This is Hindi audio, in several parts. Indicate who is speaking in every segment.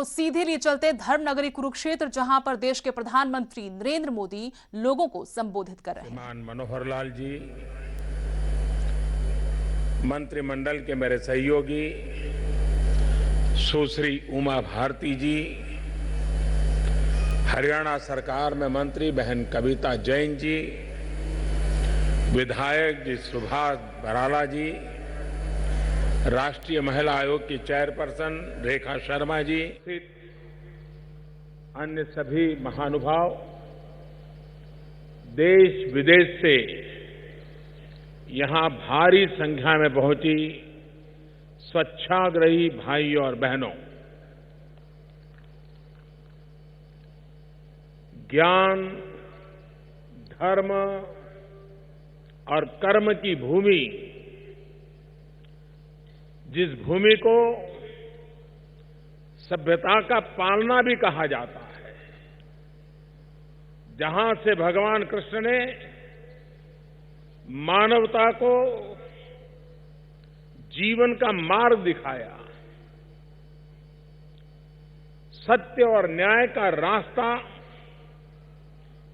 Speaker 1: तो सीधे लिए चलते धर्म नगरी कुरुक्षेत्र, जहां पर देश के प्रधानमंत्री नरेंद्र मोदी लोगों को संबोधित कर रहे हैं।
Speaker 2: श्रीमान मनोहर लाल जी, मंत्रिमंडल के मेरे सहयोगी सुश्री उमा भारती जी, हरियाणा सरकार में मंत्री बहन कविता जैन जी, विधायक जी सुभाष बराला जी, राष्ट्रीय महिला आयोग की चेयरपर्सन रेखा शर्मा जी, अन्य सभी महानुभाव, देश विदेश से यहां भारी संख्या में पहुंची स्वच्छाग्रही भाइयों और बहनों, ज्ञान, धर्म और कर्म की भूमि, जिस भूमि को सभ्यता का पालना भी कहा जाता है, जहां से भगवान कृष्ण ने मानवता को जीवन का मार्ग दिखाया, सत्य और न्याय का रास्ता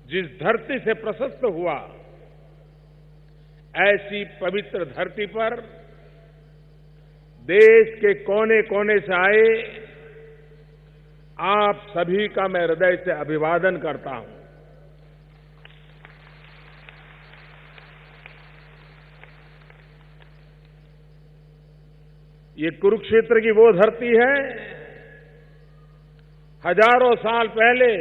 Speaker 2: जिस धरती से प्रशस्त हुआ, ऐसी पवित्र धरती पर देश के कोने कोने से आए आप सभी का मैं हृदय से अभिवादन करता हूं। ये कुरुक्षेत्र की वो धरती है, हजारों साल पहले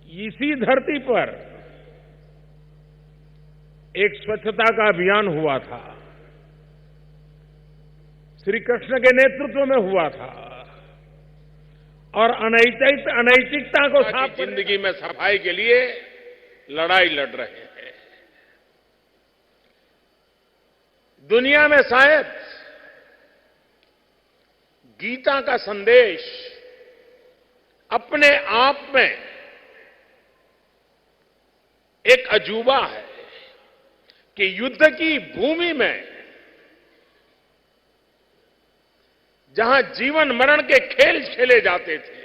Speaker 2: इसी धरती पर एक स्वच्छता का अभियान हुआ था, श्री कृष्ण के नेतृत्व में हुआ था, और अनैतिकता को साफ जिंदगी में सफाई के लिए लड़ाई लड़ रहे हैं। दुनिया में शायद गीता का संदेश अपने आप में एक अजूबा है कि युद्ध की भूमि में, जहां जीवन मरण के खेल खेले जाते थे,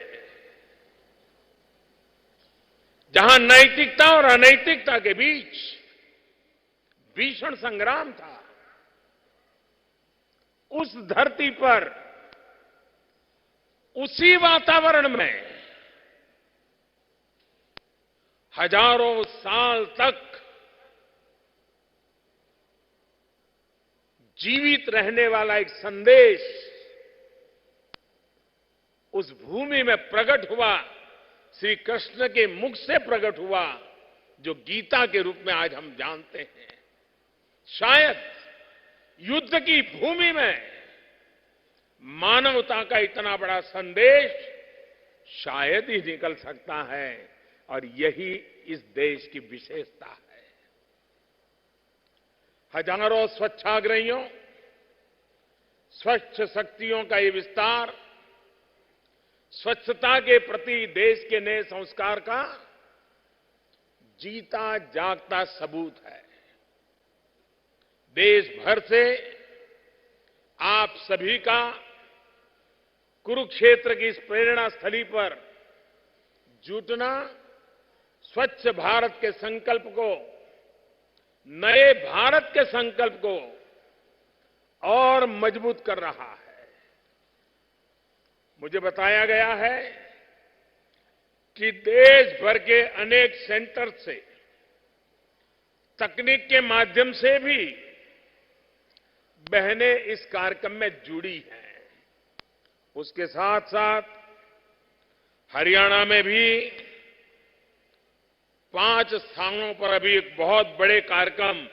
Speaker 2: जहां नैतिकता और अनैतिकता के बीच भीषण संग्राम था, उस धरती पर, उसी वातावरण में हजारों साल तक जीवित रहने वाला एक संदेश उस भूमि में प्रकट हुआ, श्री कृष्ण के मुख से प्रकट हुआ, जो गीता के रूप में आज हम जानते हैं। शायद युद्ध की भूमि में मानवता का इतना बड़ा संदेश शायद ही निकल सकता है, और यही इस देश की विशेषता है। हजारों स्वच्छाग्रहियों, स्वच्छ शक्तियों का ये विस्तार स्वच्छता के प्रति देश के नए संस्कार का जीता जागता सबूत है। देश भर से आप सभी का कुरुक्षेत्र की इस प्रेरणा स्थली पर जुटना स्वच्छ भारत के संकल्प को, नए भारत के संकल्प को और मजबूत कर रहा है। मुझे बताया गया है कि देश भर के अनेक सेंटर से तकनीक के माध्यम से भी बहनें इस कार्यक्रम में जुड़ी हैं। उसके साथ साथ हरियाणा में भी 5 स्थानों पर अभी एक बहुत बड़े कार्यक्रम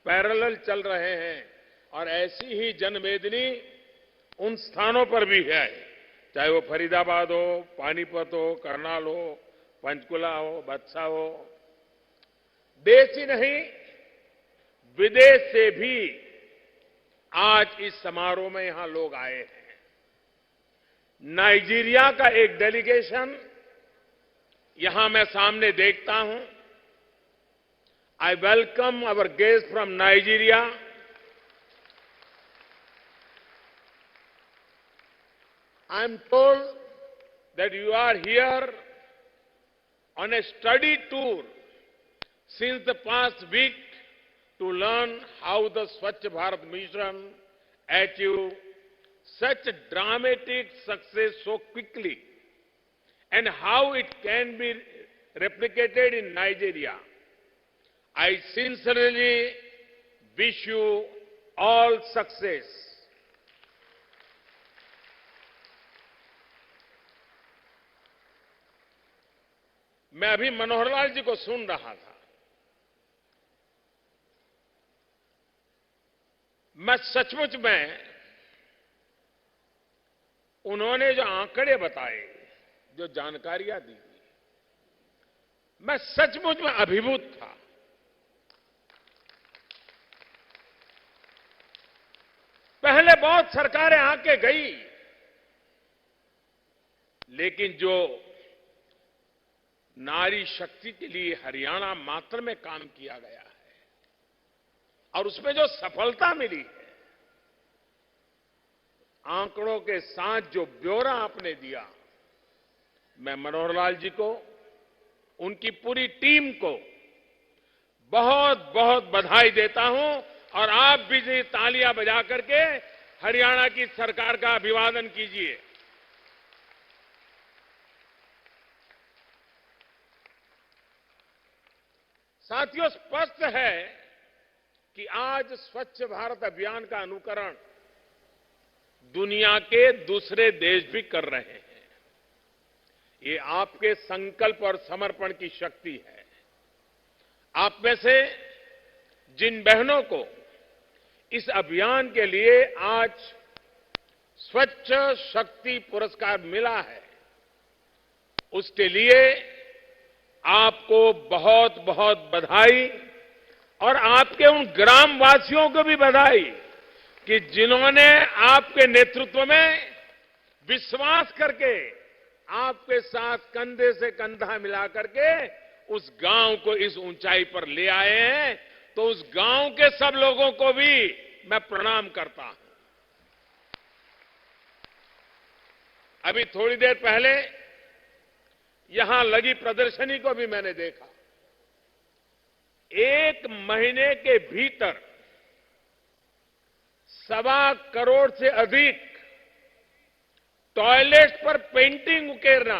Speaker 2: पैरेलल चल रहे हैं, और ऐसी ही जनवेदनी उन स्थानों पर भी है, चाहे वो फरीदाबाद हो, पानीपत हो, करनाल हो, पंचकुला हो, बक्सा हो। देश ही नहीं, विदेश से भी आज इस समारोह में यहां लोग आए हैं। नाइजीरिया का एक डेलीगेशन यहां मैं सामने देखता हूं। I welcome our guest from Nigeria, I am told that you are here on a study tour since the past week to learn how the Swachh Bharat Mission achieved such dramatic success so quickly and how it can be replicated in Nigeria. I sincerely wish you all success. मैं अभी मनोहर लाल जी को सुन रहा था। मैं सचमुच में उन्होंने जो आंकड़े बताए, जो जानकारियां दी, मैं सचमुच में अभिभूत था। पहले बहुत सरकारें आके गई, लेकिन जो नारी शक्ति के लिए हरियाणा मात्र में काम किया गया है और उसमें जो सफलता मिली है, आंकड़ों के साथ जो ब्यौरा आपने दिया, मैं मनोहर लाल जी को, उनकी पूरी टीम को बहुत बहुत बधाई देता हूं और आप भी तालियां बजा करके हरियाणा की सरकार का अभिवादन कीजिए। साथियों, स्पष्ट है कि आज स्वच्छ भारत अभियान का अनुकरण दुनिया के दूसरे देश भी कर रहे हैं। ये आपके संकल्प और समर्पण की शक्ति है। आप में से जिन बहनों को इस अभियान के लिए आज स्वच्छ शक्ति पुरस्कार मिला है, उसके लिए आपको बहुत बहुत बधाई और आपके उन ग्रामवासियों को भी बधाई कि जिन्होंने आपके नेतृत्व में विश्वास करके आपके साथ कंधे से कंधा मिला करके उस गांव को इस ऊंचाई पर ले आए हैं। तो उस गांव के सब लोगों को भी मैं प्रणाम करता हूं। अभी थोड़ी देर पहले यहां लगी प्रदर्शनी को भी मैंने देखा। 1 महीने के भीतर 1.25 करोड़ से अधिक टॉयलेट पर पेंटिंग उकेरना,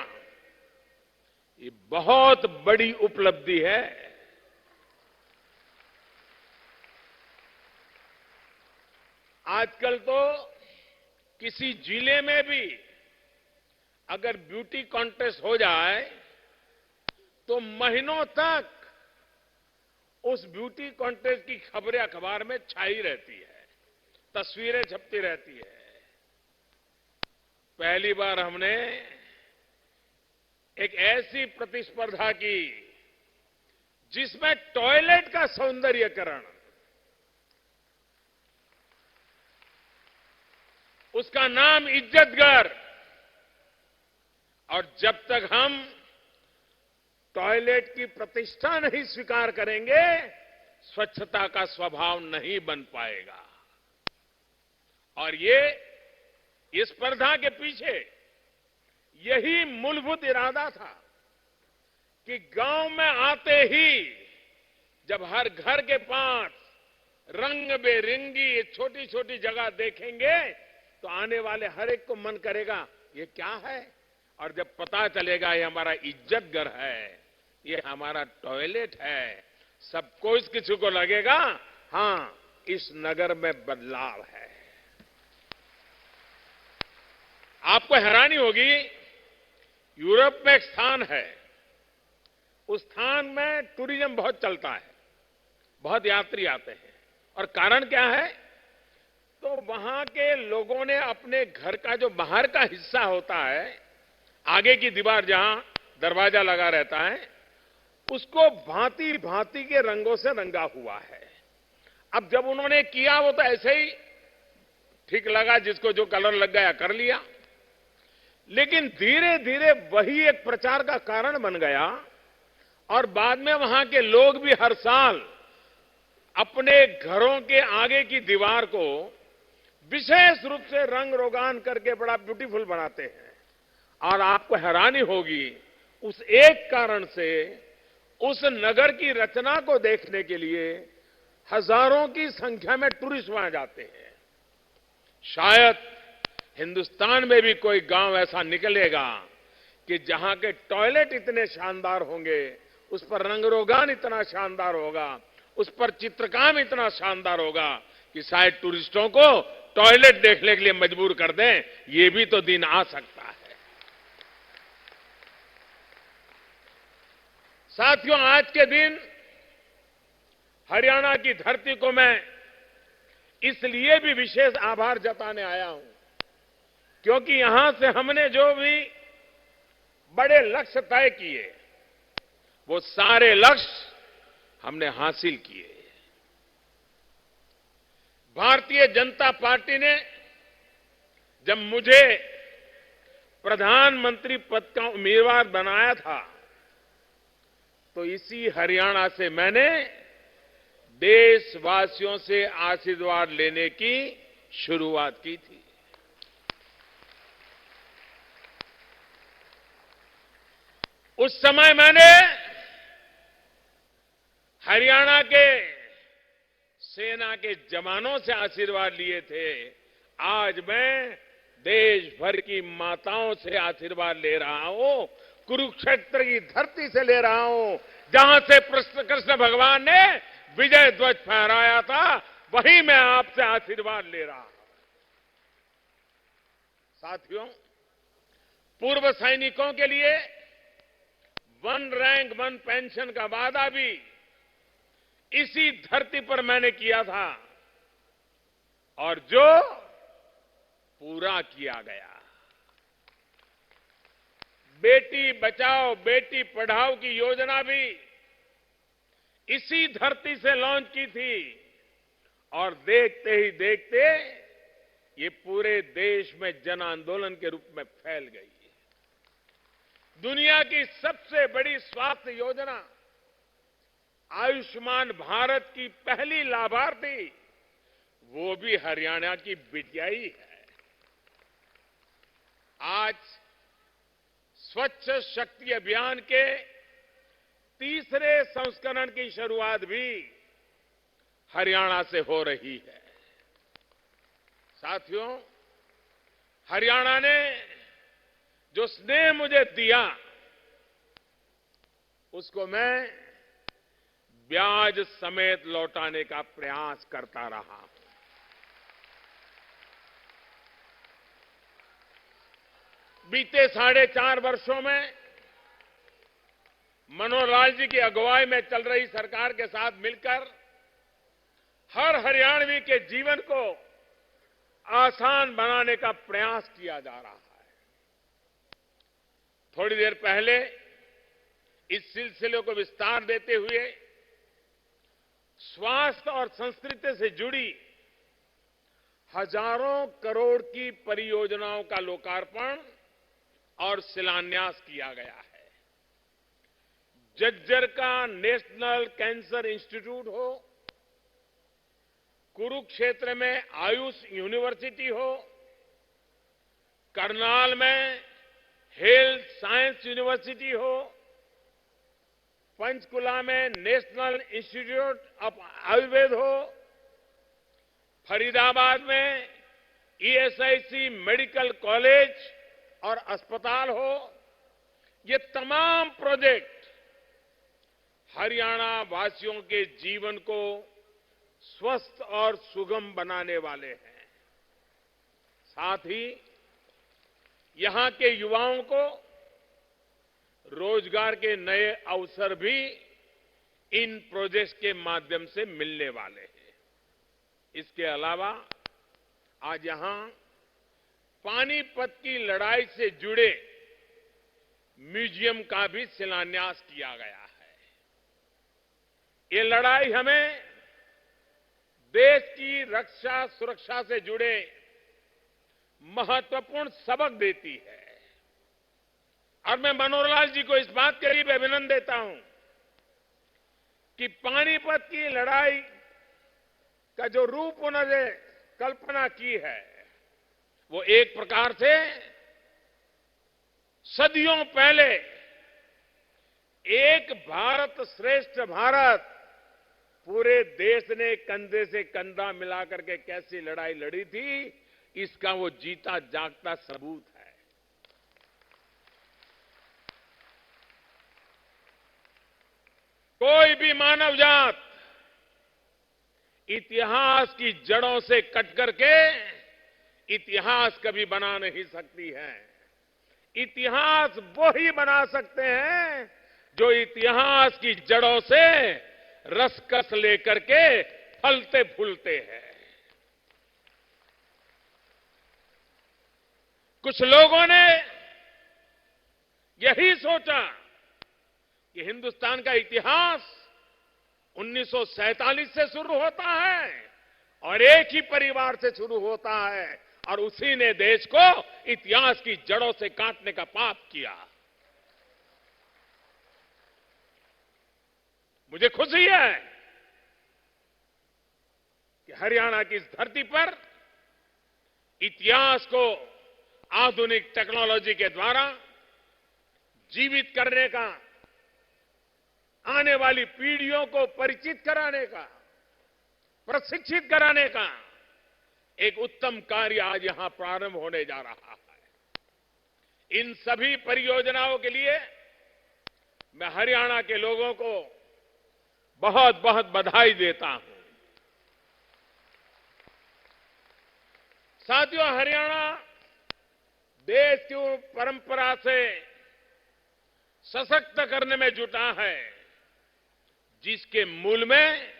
Speaker 2: ये बहुत बड़ी उपलब्धि है। आजकल तो किसी जिले में भी अगर ब्यूटी कॉन्टेस्ट हो जाए तो महीनों तक उस ब्यूटी कॉन्टेस्ट की खबरें अखबार में छाई रहती है, तस्वीरें छपती रहती है। पहली बार हमने एक ऐसी प्रतिस्पर्धा की जिसमें टॉयलेट का सौंदर्यीकरण, उसका नाम इज्जतघर। और जब तक हम टॉयलेट की प्रतिष्ठा नहीं स्वीकार करेंगे, स्वच्छता का स्वभाव नहीं बन पाएगा। और ये स्पर्धा के पीछे यही मूलभूत इरादा था कि गांव में आते ही जब हर घर के पास रंग बेरंगी ये छोटी छोटी जगह देखेंगे तो आने वाले हर एक को मन करेगा ये क्या है। और जब पता चलेगा ये हमारा इज्जत घर है, ये हमारा टॉयलेट है, सबको इस किसी को लगेगा हां, इस नगर में बदलाव है। आपको हैरानी होगी, यूरोप में एक स्थान है, उस स्थान में टूरिज्म बहुत चलता है, बहुत यात्री आते हैं। और कारण क्या है? तो वहां के लोगों ने अपने घर का जो बाहर का हिस्सा होता है, आगे की दीवार जहां दरवाजा लगा रहता है, उसको भांति भांति के रंगों से रंगा हुआ है। अब जब उन्होंने किया वो तो ऐसे ही ठीक लगा, जिसको जो कलर लग गया कर लिया। लेकिन धीरे धीरे वही एक प्रचार का कारण बन गया और बाद में वहां के लोग भी हर साल अपने घरों के आगे की दीवार को विशेष रूप से रंग रोगान करके बड़ा ब्यूटीफुल बनाते हैं। और आपको हैरानी होगी, उस एक कारण से उस नगर की रचना को देखने के लिए हजारों की संख्या में टूरिस्ट वहां जाते हैं। शायद हिंदुस्तान में भी कोई गांव ऐसा निकलेगा कि जहां के टॉयलेट इतने शानदार होंगे, उस पर रंगरोगान इतना शानदार होगा, उस पर चित्रकाम इतना शानदार होगा कि शायद टूरिस्टों को टॉयलेट देखने के लिए मजबूर कर दें। ये भी तो दिन आ सकता है। साथियों, आज के दिन हरियाणा की धरती को मैं इसलिए भी विशेष आभार जताने आया हूं क्योंकि यहां से हमने जो भी बड़े लक्ष्य तय किए, वो सारे लक्ष्य हमने हासिल किए। भारतीय जनता पार्टी ने जब मुझे प्रधानमंत्री पद का उम्मीदवार बनाया था, तो इसी हरियाणा से मैंने देशवासियों से आशीर्वाद लेने की शुरुआत की थी। उस समय मैंने हरियाणा के सेना के जवानों से आशीर्वाद लिए थे। आज मैं देश भर की माताओं से आशीर्वाद ले रहा हूं, कुरुक्षेत्र की धरती से ले रहा हूं, जहां से कृष्ण भगवान ने विजय ध्वज फहराया था, वहीं मैं आपसे आशीर्वाद ले रहा हूं। साथियों, पूर्व सैनिकों के लिए वन रैंक वन पेंशन का वादा भी इसी धरती पर मैंने किया था और जो पूरा किया गया। बेटी बचाओ बेटी पढ़ाओ की योजना भी इसी धरती से लॉन्च की थी और देखते ही देखते ये पूरे देश में जन आंदोलन के रूप में फैल गई। दुनिया की सबसे बड़ी स्वास्थ्य योजना आयुष्मान भारत की पहली लाभार्थी वो भी हरियाणा की बिटिया ही है। आज स्वच्छ शक्ति अभियान के तीसरे संस्करण की शुरुआत भी हरियाणा से हो रही है। साथियों, हरियाणा ने जो स्नेह मुझे दिया, उसको मैं ब्याज समेत लौटाने का प्रयास करता रहा। बीते 4.5 वर्षों में मनोहर लाल जी की अगुवाई में चल रही सरकार के साथ मिलकर हर हरियाणवी के जीवन को आसान बनाने का प्रयास किया जा रहा है। थोड़ी देर पहले इस सिलसिले को विस्तार देते हुए स्वास्थ्य और संस्कृति से जुड़ी हजारों करोड़ की परियोजनाओं का लोकार्पण और शिलान्यास किया गया है। झज्जर का नेशनल कैंसर इंस्टीट्यूट हो, कुरुक्षेत्र में आयुष यूनिवर्सिटी हो, करनाल में हेल्थ साइंस यूनिवर्सिटी हो, पंचकुला में नेशनल इंस्टीट्यूट ऑफ आयुर्वेद हो, फरीदाबाद में ईएसआईसी मेडिकल कॉलेज और अस्पताल हो, ये तमाम प्रोजेक्ट हरियाणा वासियों के जीवन को स्वस्थ और सुगम बनाने वाले हैं। साथ ही यहां के युवाओं को रोजगार के नए अवसर भी इन प्रोजेक्ट्स के माध्यम से मिलने वाले हैं। इसके अलावा आज यहां पानीपत की लड़ाई से जुड़े म्यूजियम का भी शिलान्यास किया गया है। ये लड़ाई हमें देश की रक्षा सुरक्षा से जुड़े महत्वपूर्ण सबक देती है और मैं मनोहर लाल जी को इस बात के लिए भी अभिनंदन देता हूं कि पानीपत की लड़ाई का जो रूप उन्होंने कल्पना की है वो एक प्रकार से सदियों पहले एक भारत श्रेष्ठ भारत पूरे देश ने कंधे से कंधा मिलाकर के कैसी लड़ाई लड़ी थी, इसका वो जीता जागता सबूत है। कोई भी मानव जात इतिहास की जड़ों से कट करके इतिहास कभी बना नहीं सकती है। इतिहास वो ही बना सकते हैं जो इतिहास की जड़ों से रसकस लेकर के फलते फूलते हैं। कुछ लोगों ने यही सोचा कि हिंदुस्तान का इतिहास 1947 से शुरू होता है और एक ही परिवार से शुरू होता है और उसी ने देश को इतिहास की जड़ों से काटने का पाप किया। मुझे खुशी है कि हरियाणा की इस धरती पर इतिहास को आधुनिक टेक्नोलॉजी के द्वारा जीवित करने का, आने वाली पीढ़ियों को परिचित कराने का, प्रशिक्षित कराने का एक उत्तम कार्य आज यहां प्रारंभ होने जा रहा है। इन सभी परियोजनाओं के लिए मैं हरियाणा के लोगों को बहुत बहुत बधाई देता हूं। साथियों, हरियाणा देश की परंपरा से सशक्त करने में जुटा है, जिसके मूल में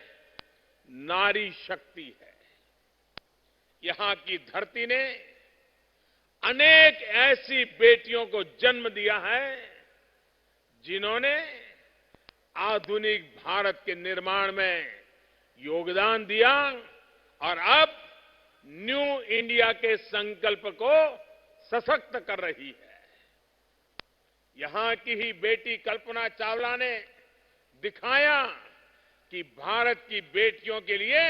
Speaker 2: नारी शक्ति है। यहां की धरती ने अनेक ऐसी बेटियों को जन्म दिया है जिन्होंने आधुनिक भारत के निर्माण में योगदान दिया और अब न्यू इंडिया के संकल्प को सशक्त कर रही है। यहां की ही बेटी कल्पना चावला ने दिखाया कि भारत की बेटियों के लिए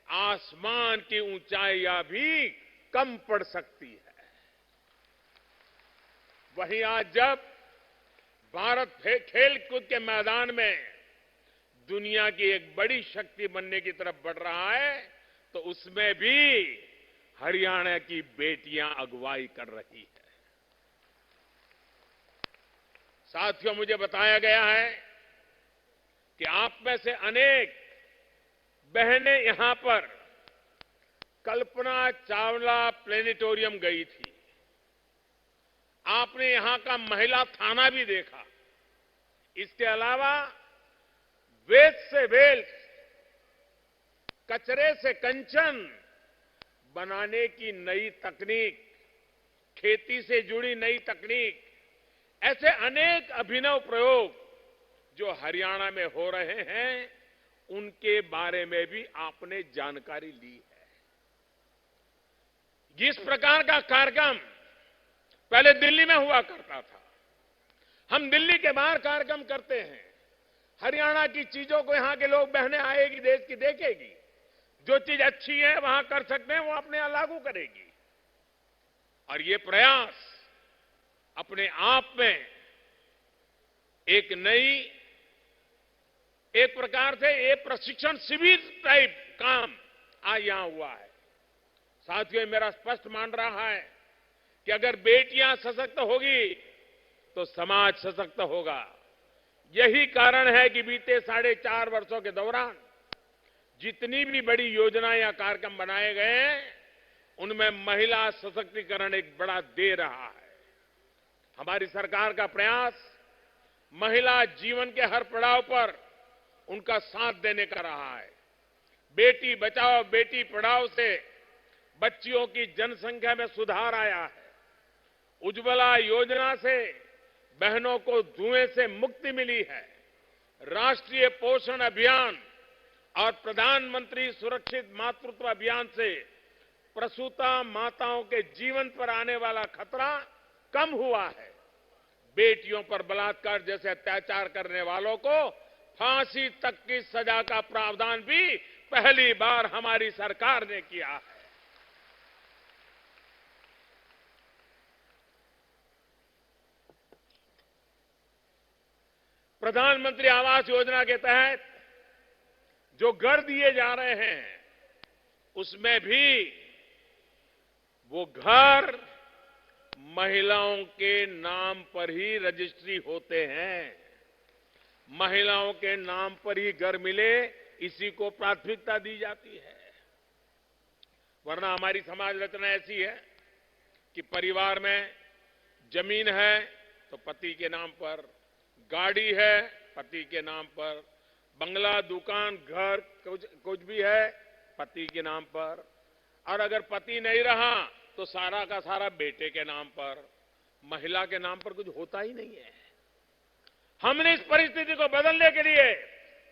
Speaker 2: आसमान की ऊंचाइयां भी कम पड़ सकती है। वहीं आज जब भारत खेल कूद के मैदान में दुनिया की एक बड़ी शक्ति बनने की तरफ बढ़ रहा है, तो उसमें भी हरियाणा की बेटियां अगुवाई कर रही है। साथियों, मुझे बताया गया है कि आप में से अनेक बहनें यहां पर कल्पना चावला प्लेनेटोरियम गई थी। आपने यहां का महिला थाना भी देखा। इसके अलावा वेस्ट से वेल्थ, कचरे से कंचन बनाने की नई तकनीक, खेती से जुड़ी नई तकनीक, ऐसे अनेक अभिनव प्रयोग जो हरियाणा में हो रहे हैं, उनके बारे में भी आपने जानकारी ली है। जिस प्रकार का कार्यक्रम पहले दिल्ली में हुआ करता था, हम दिल्ली के बाहर कार्यक्रम करते हैं। हरियाणा की चीजों को यहां के लोग, बहनें आएगी, देश की देखेगी। जो चीज अच्छी है वहां कर सकते हैं, वो अपने यहां लागू करेगी। और ये प्रयास अपने आप में एक नई, एक प्रकार से एक प्रशिक्षण शिविर टाइप काम आज यहां हुआ है। साथियों, मेरा स्पष्ट मान रहा है कि अगर बेटियां सशक्त होगी तो समाज सशक्त होगा। यही कारण है कि बीते 4.5 वर्षों के दौरान जितनी भी बड़ी योजनाएं या कार्यक्रम बनाए गए हैं, उनमें महिला सशक्तिकरण एक बड़ा दे रहा है। हमारी सरकार का प्रयास महिला जीवन के हर पड़ाव पर उनका साथ देने का रहा है। बेटी बचाओ बेटी पढ़ाओ से बच्चियों की जनसंख्या में सुधार आया है। उज्ज्वला योजना से बहनों को धुएं से मुक्ति मिली है। राष्ट्रीय पोषण अभियान और प्रधानमंत्री सुरक्षित मातृत्व अभियान से प्रसूता माताओं के जीवन पर आने वाला खतरा कम हुआ है। बेटियों पर बलात्कार जैसे अत्याचार करने वालों को फांसी तक की सजा का प्रावधान भी पहली बार हमारी सरकार ने किया है। प्रधानमंत्री आवास योजना के तहत जो घर दिए जा रहे हैं उसमें भी वो घर महिलाओं के नाम पर ही रजिस्ट्री होते हैं। महिलाओं के नाम पर ही घर मिले, इसी को प्राथमिकता दी जाती है। वरना हमारी समाज रचना ऐसी है कि परिवार में जमीन है तो पति के नाम पर, गाड़ी है पति के नाम पर, बंगला, दुकान, घर कुछ भी है पति के नाम पर, और अगर पति नहीं रहा तो सारा का सारा बेटे के नाम पर। महिला के नाम पर कुछ होता ही नहीं है। हमने इस परिस्थिति को बदलने के लिए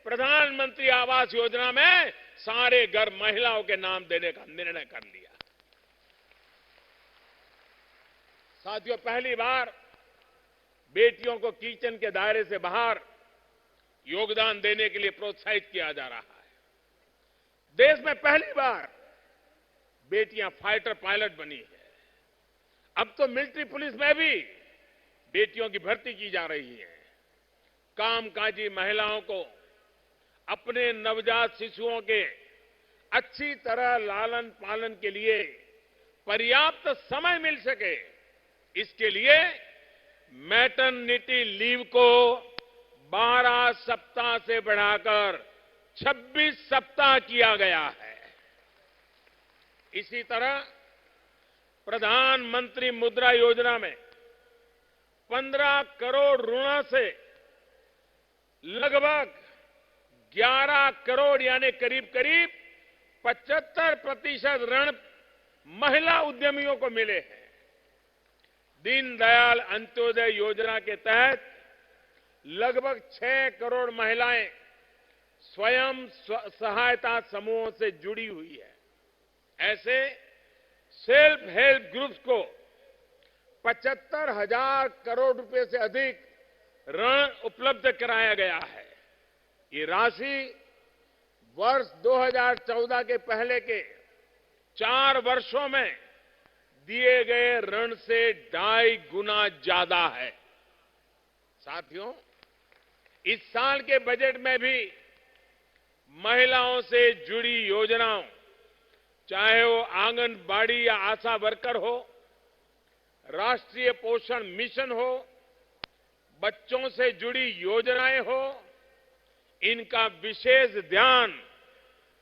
Speaker 2: प्रधानमंत्री आवास योजना में सारे घर महिलाओं के नाम देने का निर्णय कर लिया। साथियों, पहली बार बेटियों को किचन के दायरे से बाहर योगदान देने के लिए प्रोत्साहित किया जा रहा है। देश में पहली बार बेटियां फाइटर पायलट बनी है। अब तो मिलिट्री पुलिस में भी बेटियों की भर्ती की जा रही है। कामकाजी महिलाओं को अपने नवजात शिशुओं के अच्छी तरह लालन पालन के लिए पर्याप्त समय मिल सके, इसके लिए मैटरनिटी लीव को 12 सप्ताह से बढ़ाकर 26 सप्ताह किया गया है। इसी तरह प्रधानमंत्री मुद्रा योजना में 15 करोड़ ऋणों से लगभग 11 करोड़ यानी करीब करीब 75% ऋण महिला उद्यमियों को मिले हैं। दीनदयाल अंत्योदय योजना के तहत लगभग 6 करोड़ महिलाएं स्वयं सहायता समूहों से जुड़ी हुई है। ऐसे सेल्फ हेल्प ग्रुप्स को 75,000 करोड़ रुपए से अधिक ऋण उपलब्ध कराया गया है। ये राशि वर्ष 2014 के पहले के 4 वर्षों में दिए गए ऋण से 2.5 गुना ज्यादा है। साथियों, इस साल के बजट में भी महिलाओं से जुड़ी योजनाओं, चाहे वो आंगनबाड़ी या आशा वर्कर हो, राष्ट्रीय पोषण मिशन हो, बच्चों से जुड़ी योजनाएं हो, इनका विशेष ध्यान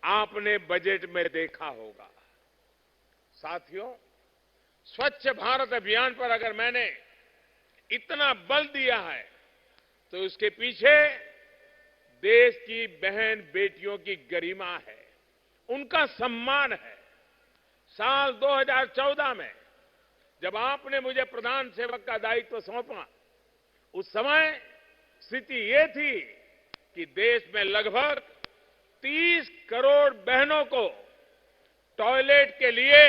Speaker 2: आपने बजट में देखा होगा। साथियों, स्वच्छ भारत अभियान पर अगर मैंने इतना बल दिया है तो उसके पीछे देश की बहन बेटियों की गरिमा है, उनका सम्मान है। साल 2014 में जब आपने मुझे प्रधान सेवक का दायित्व सौंपा, उस समय स्थिति ये थी कि देश में लगभग 30 करोड़ बहनों को टॉयलेट के लिए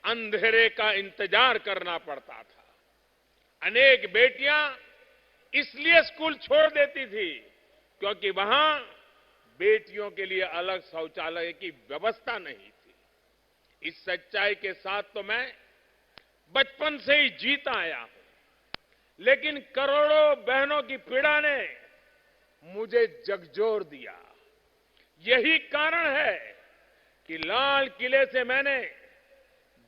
Speaker 2: अंधेरे का इंतजार करना पड़ता था। अनेक बेटियां इसलिए स्कूल छोड़ देती थी क्योंकि वहां बेटियों के लिए अलग शौचालय की व्यवस्था नहीं थी। इस सच्चाई के साथ तो मैं बचपन से ही जीता आया हूं, लेकिन करोड़ों बहनों की पीड़ा ने मुझे झकझोर दिया। यही कारण है कि लाल किले से मैंने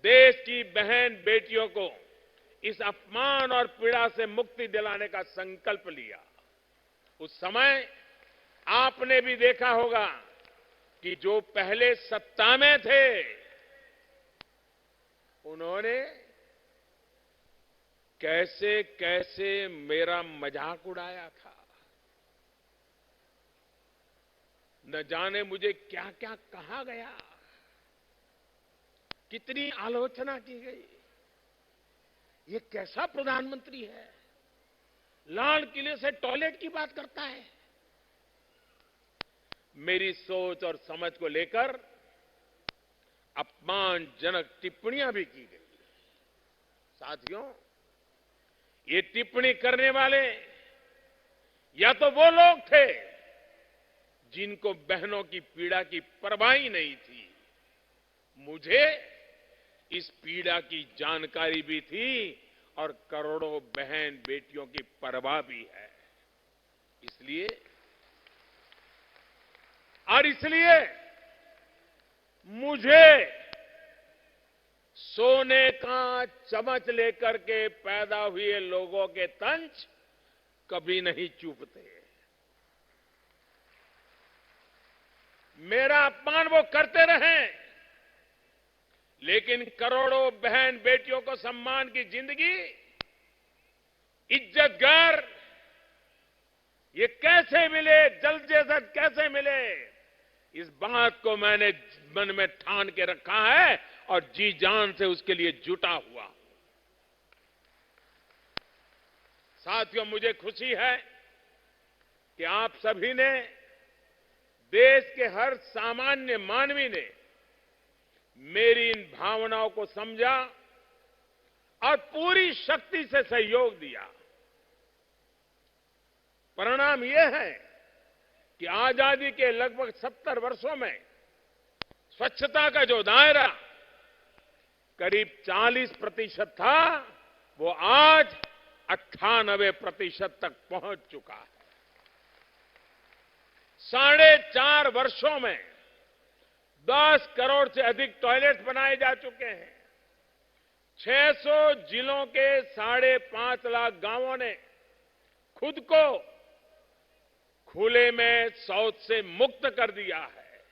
Speaker 2: देश की बहन बेटियों को इस अपमान और पीड़ा से मुक्ति दिलाने का संकल्प लिया। उस समय आपने भी देखा होगा कि जो पहले सत्ता में थे उन्होंने कैसे कैसे मेरा मजाक उड़ाया था। न जाने मुझे क्या क्या कहा गया, कितनी आलोचना की गई। ये कैसा प्रधानमंत्री है, लाल किले से टॉयलेट की बात करता है। मेरी सोच और समझ को लेकर अपमानजनक टिप्पणियां भी की गई। साथियों, ये टिप्पणी करने वाले या तो वो लोग थे जिनको बहनों की पीड़ा की परवाह ही नहीं थी। मुझे इस पीड़ा की जानकारी भी थी और करोड़ों बहन बेटियों की परवाह भी है। इसलिए मुझे सोने का चम्मच लेकर के पैदा हुए लोगों के तंज कभी नहीं चूकते। मेरा अपमान वो करते रहे, लेकिन करोड़ों बहन बेटियों को सम्मान की जिंदगी, इज्जत घर ये कैसे मिले, जल्द से जल्द कैसे मिले, इस बात को मैंने मन में ठान के रखा है और जी जान से उसके लिए जुटा हुआ। साथियों, मुझे खुशी है कि आप सभी ने, देश के हर सामान्य मानवी ने मेरी इन भावनाओं को समझा और पूरी शक्ति से सहयोग दिया। परिणाम यह है कि आजादी के लगभग 70 वर्षों में स्वच्छता का जो दायरा करीब 40% था, वो आज 98% तक पहुंच चुका है। 4.5 वर्षों में 10 करोड़ से अधिक टॉयलेट बनाए जा चुके हैं। 600 जिलों के 5.5 लाख गांवों ने खुद को खुले में शौच से मुक्त कर दिया है।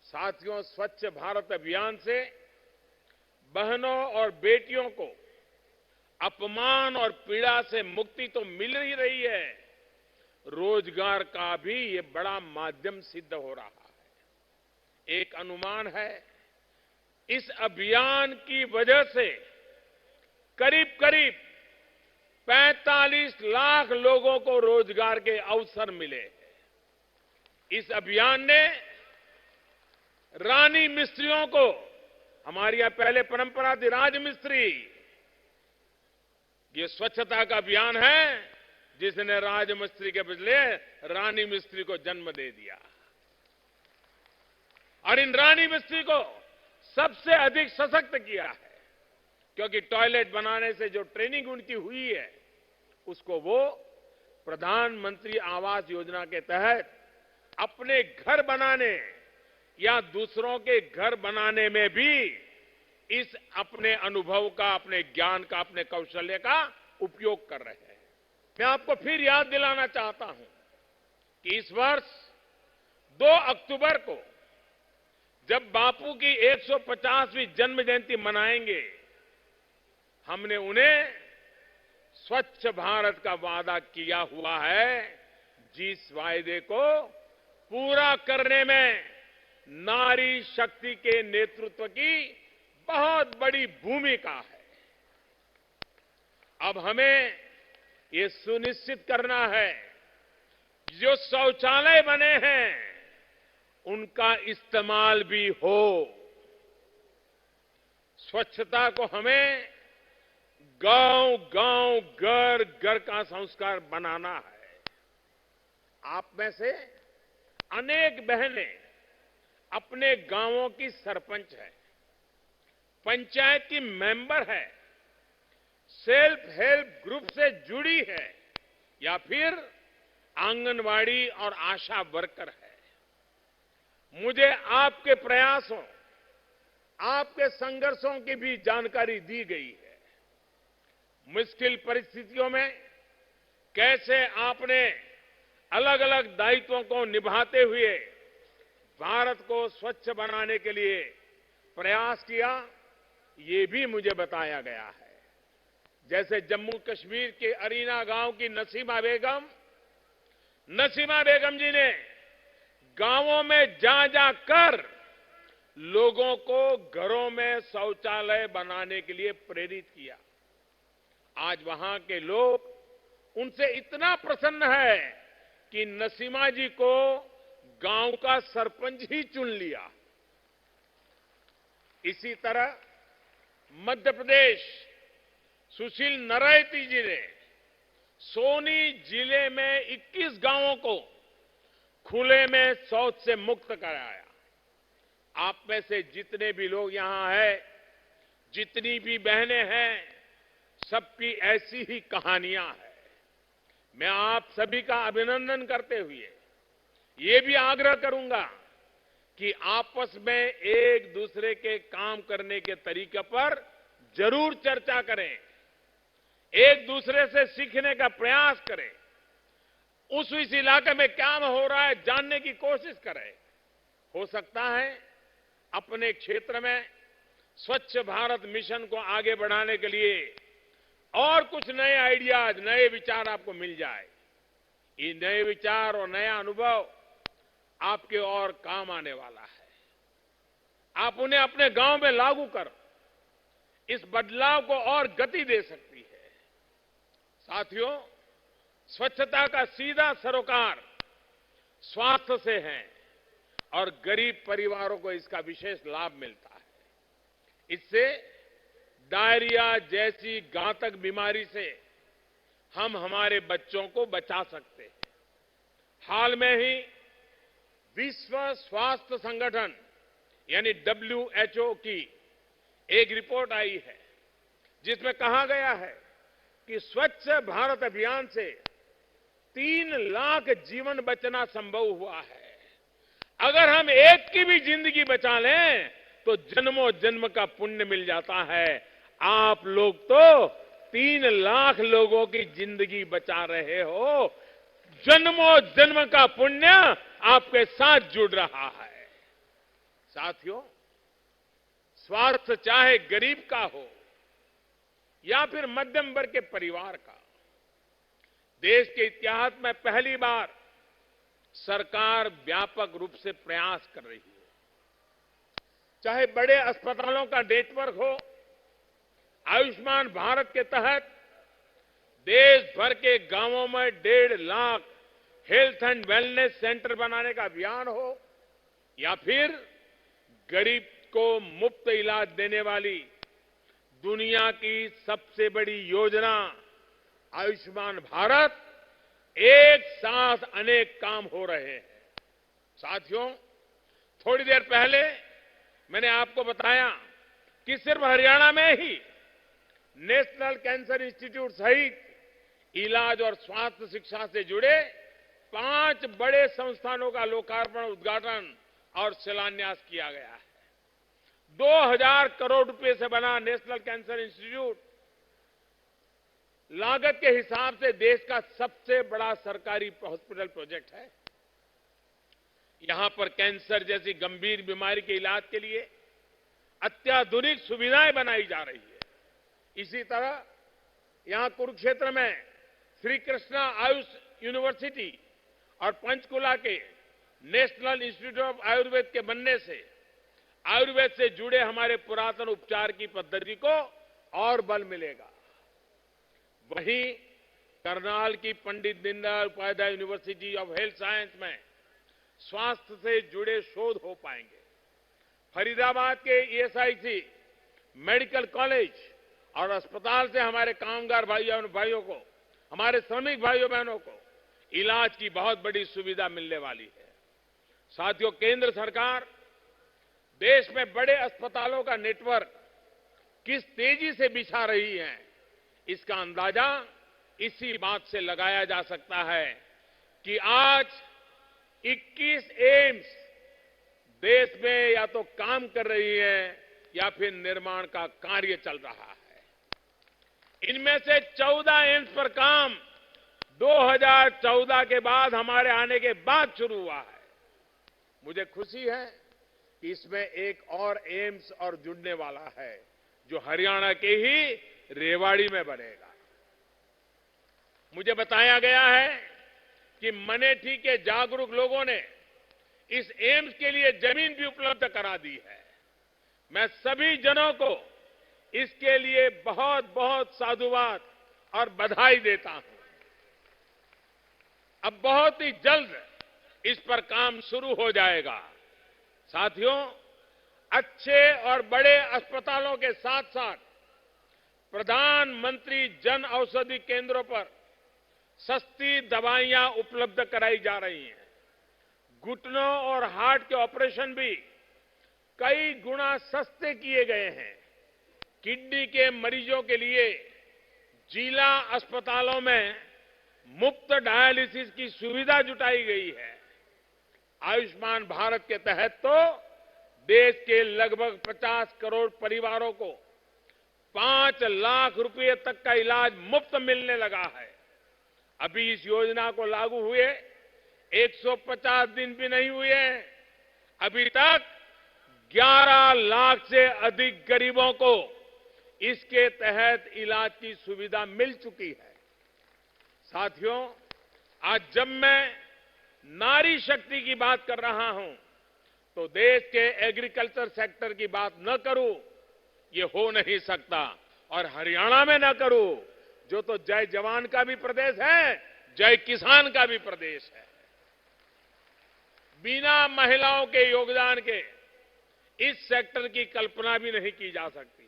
Speaker 2: साथियों, स्वच्छ भारत अभियान से बहनों और बेटियों को अपमान और पीड़ा से मुक्ति तो मिल ही रही है, रोजगार का भी ये बड़ा माध्यम सिद्ध हो रहा है। एक अनुमान है, इस अभियान की वजह से करीब करीब 45 लाख लोगों को रोजगार के अवसर मिले। इस अभियान ने रानी मिस्त्रियों को, हमारे यहां पहले परंपरा थी राजमिस्त्री, ये स्वच्छता का अभियान है जिसने राजमिस्त्री के बदले रानी मिस्त्री को जन्म दे दिया। और इन रानी मिस्त्री को सबसे अधिक सशक्त किया है, क्योंकि टॉयलेट बनाने से जो ट्रेनिंग उनकी हुई है, उसको वो प्रधानमंत्री आवास योजना के तहत अपने घर बनाने या दूसरों के घर बनाने में भी इस अपने अनुभव का, अपने ज्ञान का, अपने कौशल्य का उपयोग कर रहे हैं। मैं आपको फिर याद दिलाना चाहता हूं कि इस वर्ष 2 अक्टूबर को जब बापू की 150वीं जन्म जयंती मनाएंगे, हमने उन्हें स्वच्छ भारत का वादा किया हुआ है, जिस वायदे को पूरा करने में नारी शक्ति के नेतृत्व की बहुत बड़ी भूमिका है। अब हमें ये सुनिश्चित करना है, जो शौचालय बने हैं उनका इस्तेमाल भी हो। स्वच्छता को हमें गांव-गांव, घर-घर का संस्कार बनाना है। आप में से अनेक बहनें अपने गांवों की सरपंच है, पंचायत की मेंबर है, सेल्फ हेल्प ग्रुप से जुड़ी है या फिर आंगनवाड़ी और आशा वर्कर है। मुझे आपके प्रयासों, आपके संघर्षों की भी जानकारी दी गई है। मुश्किल परिस्थितियों में कैसे आपने अलग अलग दायित्वों को निभाते हुए भारत को स्वच्छ बनाने के लिए प्रयास किया, ये भी मुझे बताया गया है। जैसे जम्मू कश्मीर के अरीना गांव की नसीमा बेगम जी ने गांवों में जा कर लोगों को घरों में शौचालय बनाने के लिए प्रेरित किया। आज वहां के लोग उनसे इतना प्रसन्न है कि नसीमा जी को गांव का सरपंच ही चुन लिया। इसी तरह मध्य प्रदेश सुशील नरैती जी ने सोनी जिले में 21 गांवों को खुले में शौच से मुक्त कराया। आप में से जितने भी लोग यहां हैं, जितनी भी बहनें हैं, सबकी ऐसी ही कहानियां हैं। मैं आप सभी का अभिनंदन करते हुए ये भी आग्रह करूंगा कि आपस में एक दूसरे के काम करने के तरीके पर जरूर चर्चा करें, एक दूसरे से सीखने का प्रयास करें, उस इलाके में क्या हो रहा है जानने की कोशिश करें। हो सकता है अपने क्षेत्र में स्वच्छ भारत मिशन को आगे बढ़ाने के लिए और कुछ नए आइडियाज, नए विचार आपको मिल जाए। ये नए विचार और नया अनुभव आपके और काम आने वाला है। आप उन्हें अपने गांव में लागू कर इस बदलाव को और गति दे सकती है। साथियों, स्वच्छता का सीधा सरोकार स्वास्थ्य से है और गरीब परिवारों को इसका विशेष लाभ मिलता है। इससे डायरिया जैसी घातक बीमारी से हम हमारे बच्चों को बचा सकते हैं। हाल में ही विश्व स्वास्थ्य संगठन यानी WHO की एक रिपोर्ट आई है जिसमें कहा गया है कि स्वच्छ भारत अभियान से 3 लाख जीवन बचना संभव हुआ है। अगर हम एक की भी जिंदगी बचा लें तो जन्मों जन्म का पुण्य मिल जाता है। आप लोग तो 3 लाख लोगों की जिंदगी बचा रहे हो। जन्मों जन्म का पुण्य आपके साथ जुड़ रहा है। साथियों, स्वास्थ्य चाहे गरीब का हो या फिर मध्यम वर्ग के परिवार का, देश के इतिहास में पहली बार सरकार व्यापक रूप से प्रयास कर रही है। चाहे बड़े अस्पतालों का नेटवर्क हो, आयुष्मान भारत के तहत देश भर के गांवों में 1.5 lakh health and wellness centre बनाने का अभियान हो, या फिर गरीब को मुफ्त इलाज देने वाली दुनिया की सबसे बड़ी योजना आयुष्मान भारत, एक साथ अनेक काम हो रहे हैं। साथियों, थोड़ी देर पहले मैंने आपको बताया कि सिर्फ हरियाणा में ही नेशनल कैंसर इंस्टीट्यूट सहित इलाज और स्वास्थ्य शिक्षा से जुड़े 5 बड़े संस्थानों का लोकार्पण, उद्घाटन और शिलान्यास किया गया है। 2000 करोड़ रुपए से बना नेशनल कैंसर इंस्टीट्यूट लागत के हिसाब से देश का सबसे बड़ा सरकारी हॉस्पिटल प्रोजेक्ट है। यहां पर कैंसर जैसी गंभीर बीमारी के इलाज के लिए अत्याधुनिक सुविधाएं बनाई जा रही है। इसी तरह यहां कुरुक्षेत्र में श्री कृष्णा आयुष यूनिवर्सिटी और पंचकुला के नेशनल इंस्टीट्यूट ऑफ आयुर्वेद के बनने से आयुर्वेद से जुड़े हमारे पुरातन उपचार की पद्धति को और बल मिलेगा। वहीं करनाल की Pandit Deendayal Upadhyay university of health science में स्वास्थ्य से जुड़े शोध हो पाएंगे। फरीदाबाद के ESIC मेडिकल कॉलेज और अस्पताल से हमारे कामगार भाइयों को, हमारे श्रमिक भाइयों बहनों को इलाज की बहुत बड़ी सुविधा मिलने वाली है। साथियों, केंद्र सरकार देश में बड़े अस्पतालों का नेटवर्क किस तेजी से बिछा रही है, इसका अंदाजा इसी बात से लगाया जा सकता है कि आज 21 एम्स देश में या तो काम कर रही है या फिर निर्माण का कार्य चल रहा है। इनमें से 14 एम्स पर काम 2014 के बाद, हमारे आने के बाद शुरू हुआ है। मुझे खुशी है कि इसमें एक और एम्स और जुड़ने वाला है जो हरियाणा के ही रेवाड़ी में बनेगा। मुझे बताया गया है कि मनेठी के जागरूक लोगों ने इस एम्स के लिए जमीन भी उपलब्ध करा दी है। मैं सभी जनों को इसके लिए बहुत बहुत साधुवाद और बधाई देता हूं। अब बहुत ही जल्द इस पर काम शुरू हो जाएगा। साथियों, अच्छे और बड़े अस्पतालों के साथ साथ प्रधानमंत्री जन औषधि केंद्रों पर सस्ती दवाइयां उपलब्ध कराई जा रही हैं। घुटनों और हार्ट के ऑपरेशन भी कई गुना सस्ते किए गए हैं। किडनी के मरीजों के लिए जिला अस्पतालों में मुफ्त डायलिसिस की सुविधा जुटाई गई है। आयुष्मान भारत के तहत तो देश के लगभग 50 करोड़ परिवारों को 5 लाख रुपए तक का इलाज मुफ्त मिलने लगा है। अभी इस योजना को लागू हुए 150 दिन भी नहीं हुए हैं। अभी तक 11 लाख से अधिक गरीबों को इसके तहत इलाज की सुविधा मिल चुकी है। साथियों, आज जब मैं नारी शक्ति की बात कर रहा हूं तो देश के एग्रीकल्चर सेक्टर की बात न करूं, ये हो नहीं सकता। और हरियाणा में न करूं, जो तो जय जवान का भी प्रदेश है, जय किसान का भी प्रदेश है। बिना महिलाओं के योगदान के इस सेक्टर की कल्पना भी नहीं की जा सकती।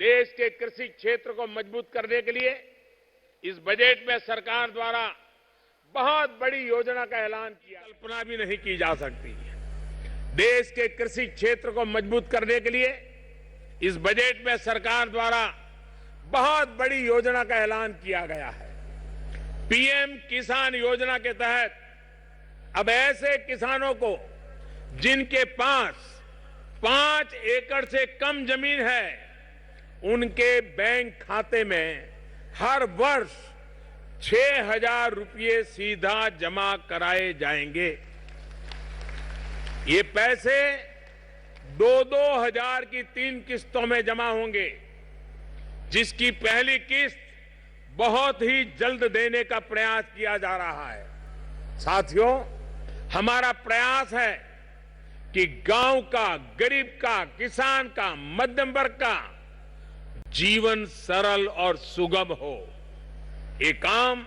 Speaker 2: देश के कृषि क्षेत्र को मजबूत करने के लिए इस बजट में सरकार द्वारा बहुत बड़ी योजना का ऐलान किया। कल्पना भी नहीं की जा सकती। देश के कृषि क्षेत्र को मजबूत करने के लिए इस बजट में सरकार द्वारा बहुत बड़ी योजना का ऐलान किया गया है। पीएम किसान योजना के तहत अब ऐसे किसानों को जिनके पास 5 एकड़ से कम जमीन है, उनके बैंक खाते में हर वर्ष 6,000 रुपये सीधा जमा कराए जाएंगे। ये पैसे 2-2 हजार की 3 किस्तों में जमा होंगे, जिसकी पहली किस्त बहुत ही जल्द देने का प्रयास किया जा रहा है। साथियों, हमारा प्रयास है कि गांव का, गरीब का, किसान का, मध्यम वर्ग का जीवन सरल और सुगम हो। ये काम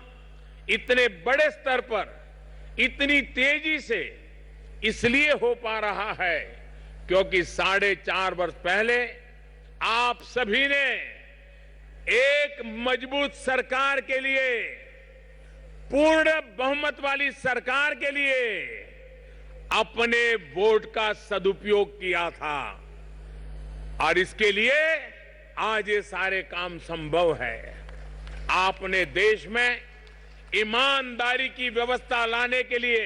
Speaker 2: इतने बड़े स्तर पर, इतनी तेजी से इसलिए हो पा रहा है क्योंकि 4.5 वर्ष पहले आप सभी ने एक मजबूत सरकार के लिए, पूर्ण बहुमत वाली सरकार के लिए अपने वोट का सदुपयोग किया था। और इसके लिए आज ये सारे काम संभव है। आपने देश में ईमानदारी की व्यवस्था लाने के लिए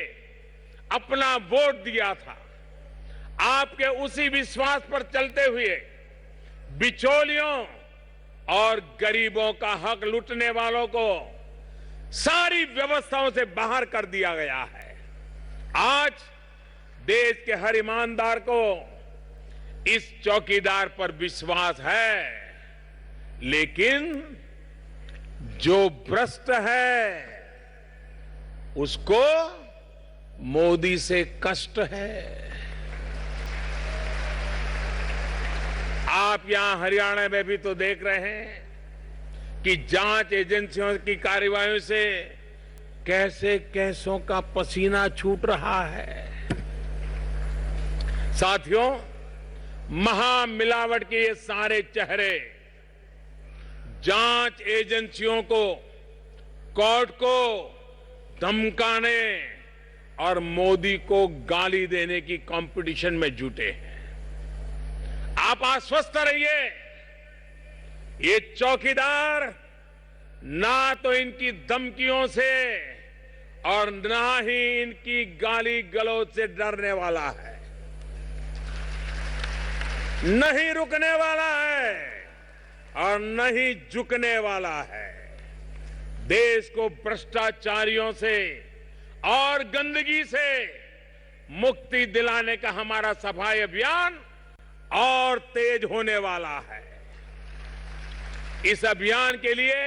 Speaker 2: अपना वोट दिया था। आपके उसी विश्वास पर चलते हुए बिचौलियों और गरीबों का हक लूटने वालों को सारी व्यवस्थाओं से बाहर कर दिया गया है। आज देश के हर ईमानदार को इस चौकीदार पर विश्वास है, लेकिन जो भ्रष्ट है उसको मोदी से कष्ट है। आप यहां हरियाणा में भी तो देख रहे हैं कि जांच एजेंसियों की कार्रवाइयों से कैसे कैसों का पसीना छूट रहा है। साथियों, महामिलावट के ये सारे चेहरे जांच एजेंसियों को, कोर्ट को धमकाने और मोदी को गाली देने की कंपटीशन में जुटे हैं। आप आश्वस्त रहिए, ये चौकीदार ना तो इनकी धमकियों से और ना ही इनकी गाली गलौज से डरने वाला है, नहीं रुकने वाला है और नहीं झुकने वाला है। देश को भ्रष्टाचारियों से और गंदगी से मुक्ति दिलाने का हमारा सफाई अभियान और तेज होने वाला है। इस अभियान के लिए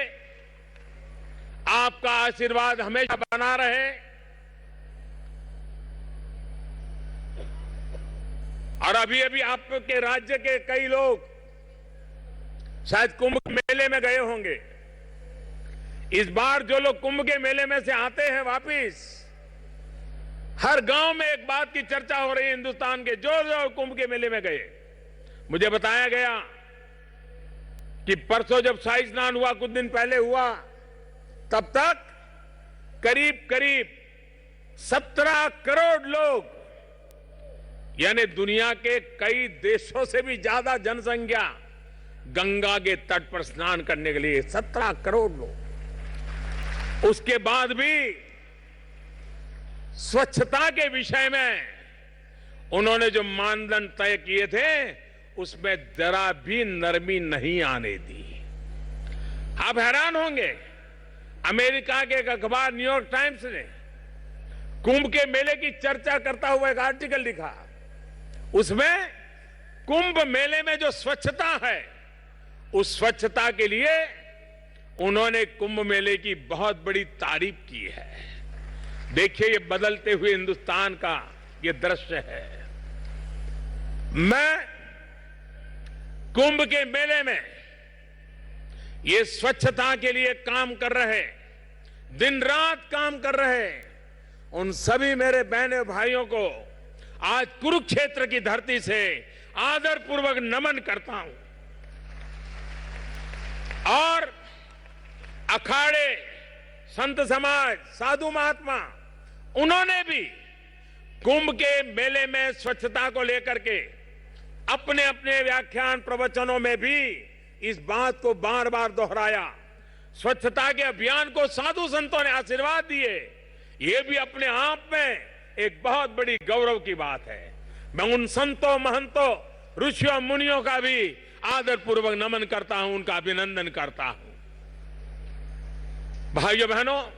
Speaker 2: आपका आशीर्वाद हमेशा बना रहे और अभी अभी आपके राज्य के कई लोग शायद कुंभ मेले में गए होंगे। इस बार जो लोग कुंभ के मेले में से आते हैं वापिस, हर गांव में एक बात की चर्चा हो रही है हिंदुस्तान के जो कुंभ के मेले में गए। मुझे बताया गया कि परसों जब शाही स्नान हुआ, कुछ दिन पहले हुआ, तब तक करीब करीब 17 करोड़ लोग, यानी दुनिया के कई देशों से भी ज्यादा जनसंख्या गंगा के तट पर स्नान करने के लिए 17 करोड़ लोग। उसके बाद भी स्वच्छता के विषय में उन्होंने जो मानदंड तय किए थे उसमें जरा भी नरमी नहीं आने दी। आप हैरान होंगे, अमेरिका के एक अखबार न्यूयॉर्क टाइम्स ने कुंभ के मेले की चर्चा करता हुआ एक आर्टिकल लिखा। उसमें कुंभ मेले में जो स्वच्छता है उस स्वच्छता के लिए उन्होंने कुंभ मेले की बहुत बड़ी तारीफ की है। देखिए, ये बदलते हुए हिंदुस्तान का ये दृश्य है। मैं कुंभ के मेले में ये स्वच्छता के लिए काम कर रहे, दिन रात काम कर रहे उन सभी मेरे बहनों भाइयों को आज कुरुक्षेत्र की धरती से आदरपूर्वक नमन करता हूं। और अखाड़े, संत समाज, साधु महात्मा, उन्होंने भी कुंभ के मेले में स्वच्छता को लेकर के अपने अपने व्याख्यान प्रवचनों में भी इस बात को बार बार दोहराया। स्वच्छता के अभियान को साधु संतों ने आशीर्वाद दिए, ये भी अपने आप में एक बहुत बड़ी गौरव की बात है। मैं उन संतों, महंतों, ऋषियों, मुनियों का भी आदरपूर्वक नमन करता हूं, उनका अभिनंदन करता हूं। भाइयों बहनों,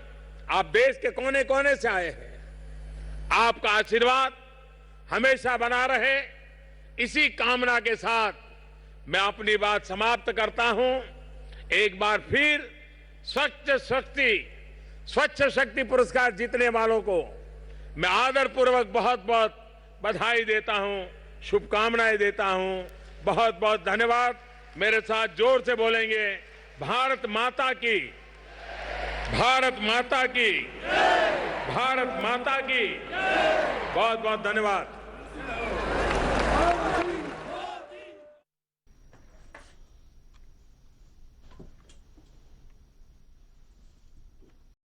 Speaker 2: आप देश के कोने कोने से आए हैं, आपका आशीर्वाद हमेशा बना रहे, इसी कामना के साथ मैं अपनी बात समाप्त करता हूं। एक बार फिर स्वच्छ शक्ति पुरस्कार जीतने वालों को मैं आदरपूर्वक बहुत बहुत बधाई देता हूं, शुभकामनाएं देता हूं। बहुत बहुत धन्यवाद। मेरे साथ जोर से बोलेंगे, भारत माता की, भारत माता की, भारत माता की। बहुत बहुत धन्यवाद।